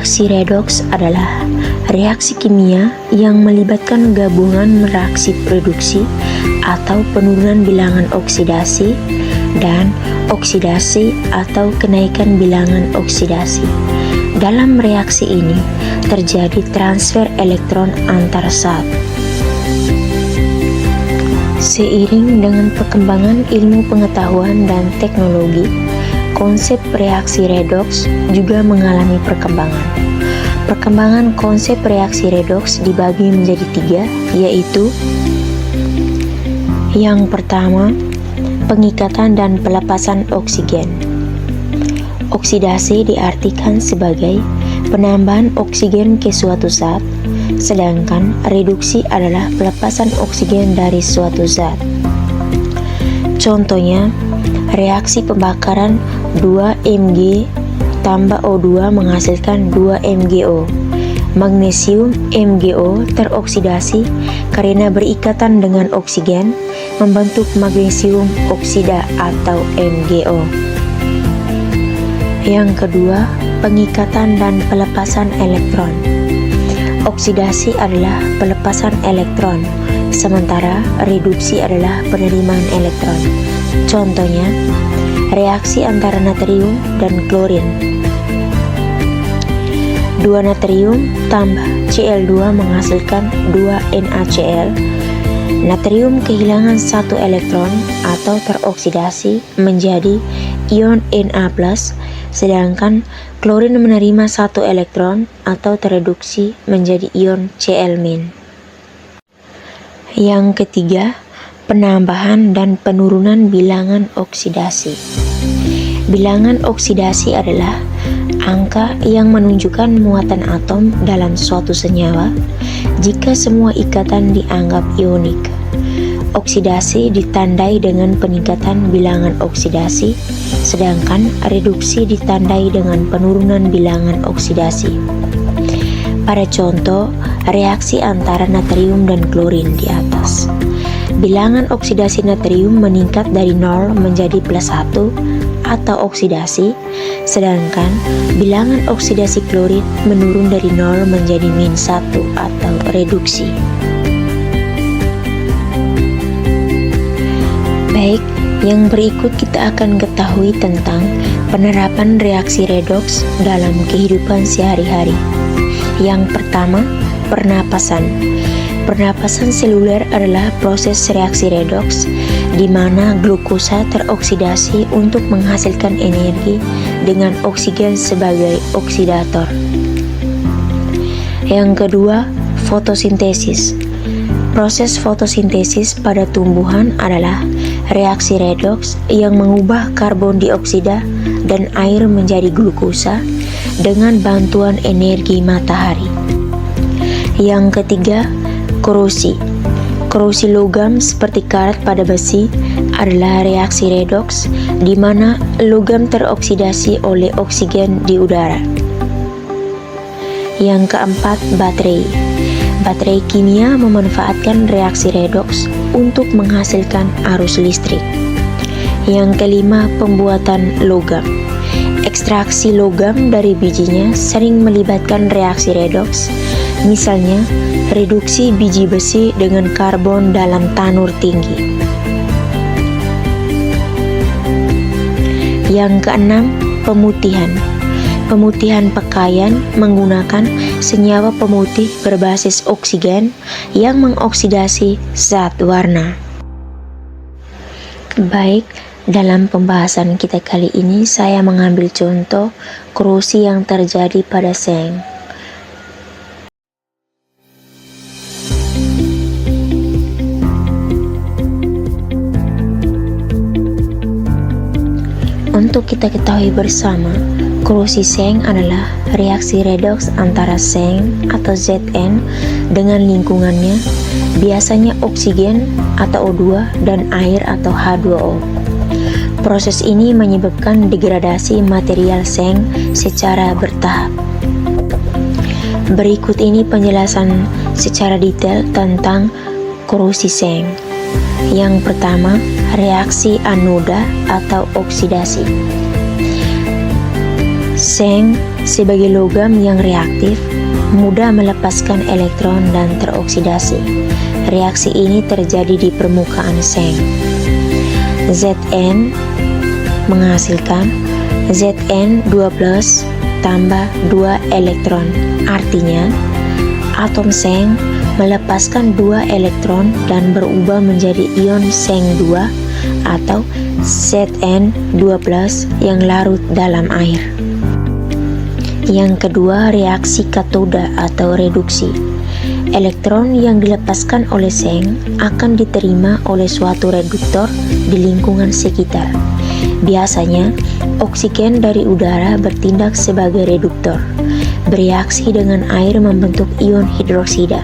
Reaksi redoks adalah reaksi kimia yang melibatkan gabungan reaksi reduksi atau penurunan bilangan oksidasi dan oksidasi atau kenaikan bilangan oksidasi. Dalam reaksi ini terjadi transfer elektron antar zat. Seiring dengan perkembangan ilmu pengetahuan dan teknologi, konsep reaksi redoks juga mengalami perkembangan. Perkembangan konsep reaksi redoks dibagi menjadi 3, yaitu yang pertama, pengikatan dan pelepasan oksigen. Oksidasi diartikan sebagai penambahan oksigen ke suatu zat, sedangkan reduksi adalah pelepasan oksigen dari suatu zat. Contohnya, reaksi pembakaran 2 Mg tambah O2 menghasilkan 2 MgO. Magnesium MgO teroksidasi karena berikatan dengan oksigen membentuk magnesium oksida atau MgO. Yang kedua, pengikatan dan pelepasan elektron. Oksidasi adalah pelepasan elektron, sementara reduksi adalah penerimaan elektron. Contohnya, reaksi antara natrium dan klorin. 2 natrium tambah Cl2 menghasilkan 2 NaCl. Natrium kehilangan 1 elektron atau teroksidasi menjadi ion Na+, sedangkan klorin menerima 1 elektron atau tereduksi menjadi ion Cl-. Yang ketiga, penambahan dan penurunan bilangan oksidasi. Bilangan oksidasi adalah angka yang menunjukkan muatan atom dalam suatu senyawa jika semua ikatan dianggap ionik. Oksidasi ditandai dengan peningkatan bilangan oksidasi, sedangkan reduksi ditandai dengan penurunan bilangan oksidasi. Pada contoh, reaksi antara natrium dan klorin di atas. Bilangan oksidasi natrium meningkat dari 0 menjadi +1 atau oksidasi, sedangkan bilangan oksidasi klorin menurun dari 0 menjadi -1 atau reduksi. Baik, yang berikut kita akan ketahui tentang penerapan reaksi redoks dalam kehidupan sehari-hari. Yang pertama, pernapasan. Pernapasan seluler adalah proses reaksi redoks di mana glukosa teroksidasi untuk menghasilkan energi dengan oksigen sebagai oksidator. Yang kedua, fotosintesis. Proses fotosintesis pada tumbuhan adalah reaksi redoks yang mengubah karbon dioksida dan air menjadi glukosa dengan bantuan energi matahari. Yang ketiga, korosi. Korosi logam seperti karat pada besi adalah reaksi redoks di mana logam teroksidasi oleh oksigen di udara. Yang keempat, baterai. Baterai kimia memanfaatkan reaksi redoks untuk menghasilkan arus listrik. Yang kelima, pembuatan logam. Ekstraksi logam dari bijinya sering melibatkan reaksi redoks, misalnya reduksi biji besi dengan karbon dalam tanur tinggi. Yang keenam, pemutihan. Pemutihan pakaian menggunakan senyawa pemutih berbasis oksigen yang mengoksidasi zat warna. Baik, dalam pembahasan kita kali ini saya mengambil contoh korosi yang terjadi pada seng. Untuk kita ketahui bersama, korosi seng adalah reaksi redoks antara seng atau Zn dengan lingkungannya, biasanya oksigen atau O2 dan air atau H2O. Proses ini menyebabkan degradasi material seng secara bertahap. Berikut ini penjelasan secara detail tentang korosi seng. Yang pertama, reaksi anoda atau oksidasi. Seng sebagai logam yang reaktif, mudah melepaskan elektron dan teroksidasi. Reaksi ini terjadi di permukaan seng. Zn menghasilkan Zn2+ tambah 2 elektron. Artinya, atom seng melepaskan 2 elektron dan berubah menjadi ion seng 2 atau Zn2+ yang larut dalam air. Yang kedua, reaksi katoda atau reduksi. Elektron yang dilepaskan oleh seng akan diterima oleh suatu reduktor di lingkungan sekitar. Biasanya, oksigen dari udara bertindak sebagai reduktor, bereaksi dengan air membentuk ion hidroksida.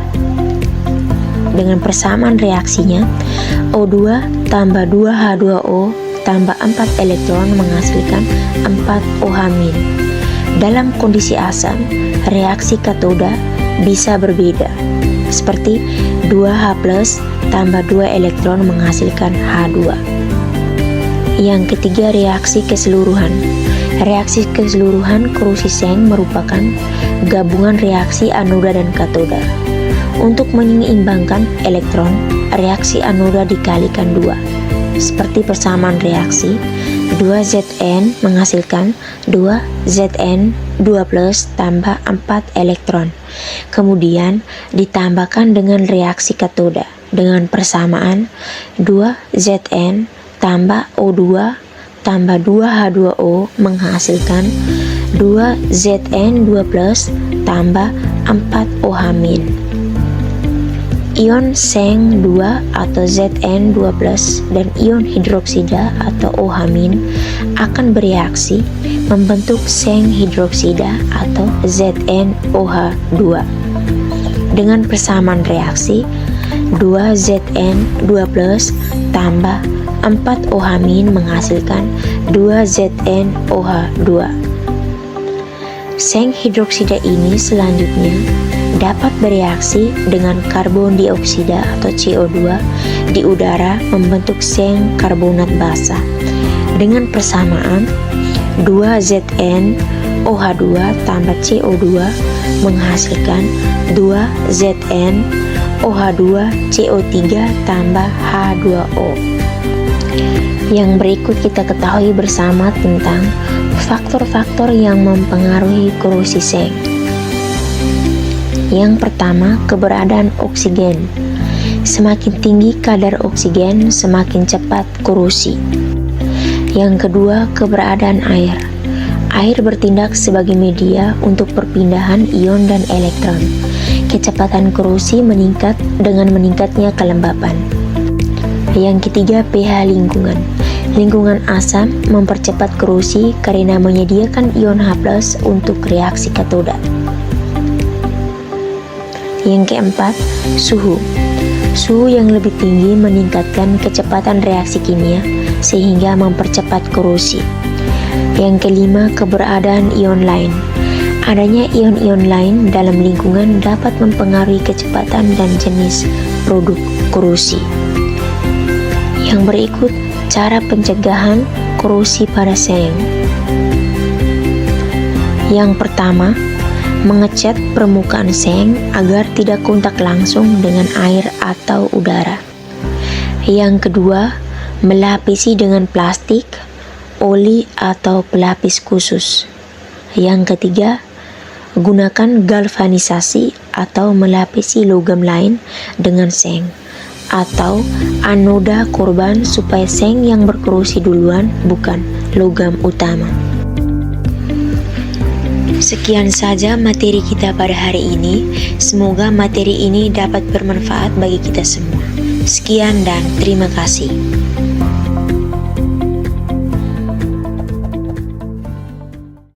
Dengan persamaan reaksinya, O2 tambah 2H2O tambah 4 elektron menghasilkan 4OH-. Dalam kondisi asam, reaksi katoda bisa berbeda, seperti 2H+ tambah 2 elektron menghasilkan H2. Yang ketiga, reaksi keseluruhan. Reaksi keseluruhan korosi seng merupakan gabungan reaksi anoda dan katoda. Untuk menyeimbangkan elektron, reaksi anoda dikalikan 2. Seperti persamaan reaksi, 2Zn menghasilkan 2Zn2+ tambah 4 elektron. Kemudian ditambahkan dengan reaksi katoda dengan persamaan 2Zn tambah O2 tambah 2H2O menghasilkan 2Zn2+ tambah 4OH-. Ion seng 2 atau Zn2+ dan ion hidroksida atau OH- akan bereaksi membentuk seng hidroksida atau ZnOH2. Dengan persamaan reaksi, 2Zn2+ tambah 4OH- menghasilkan 2ZnOH2. Seng hidroksida ini selanjutnya dapat bereaksi dengan karbon dioksida atau CO2 di udara membentuk seng karbonat basa. Dengan persamaan 2ZnOH2 tambah CO2 menghasilkan 2ZnOH2 CO3 tambah H2O. Yang berikut kita ketahui bersama tentang faktor-faktor yang mempengaruhi korosi seng. Yang pertama, keberadaan oksigen. Semakin tinggi kadar oksigen, semakin cepat korosi. Yang kedua, keberadaan air. Air bertindak sebagai media untuk perpindahan ion dan elektron. Kecepatan korosi meningkat dengan meningkatnya kelembapan. Yang ketiga, pH lingkungan. Lingkungan asam mempercepat korosi karena menyediakan ion H+ untuk reaksi katoda. Yang keempat, suhu. Suhu yang lebih tinggi meningkatkan kecepatan reaksi kimia sehingga mempercepat korosi. Yang kelima, keberadaan ion lain. Adanya ion-ion lain dalam lingkungan dapat mempengaruhi kecepatan dan jenis produk korosi. Yang berikut, cara pencegahan korosi pada seng. Yang pertama, mengecat permukaan seng agar tidak kontak langsung dengan air atau udara. Yang kedua, melapisi dengan plastik, oli atau pelapis khusus. Yang ketiga, gunakan galvanisasi atau melapisi logam lain dengan seng atau anoda korban supaya seng yang berkorosi duluan bukan logam utama. Sekian saja materi kita pada hari ini. Semoga materi ini dapat bermanfaat bagi kita semua. Sekian dan terima kasih.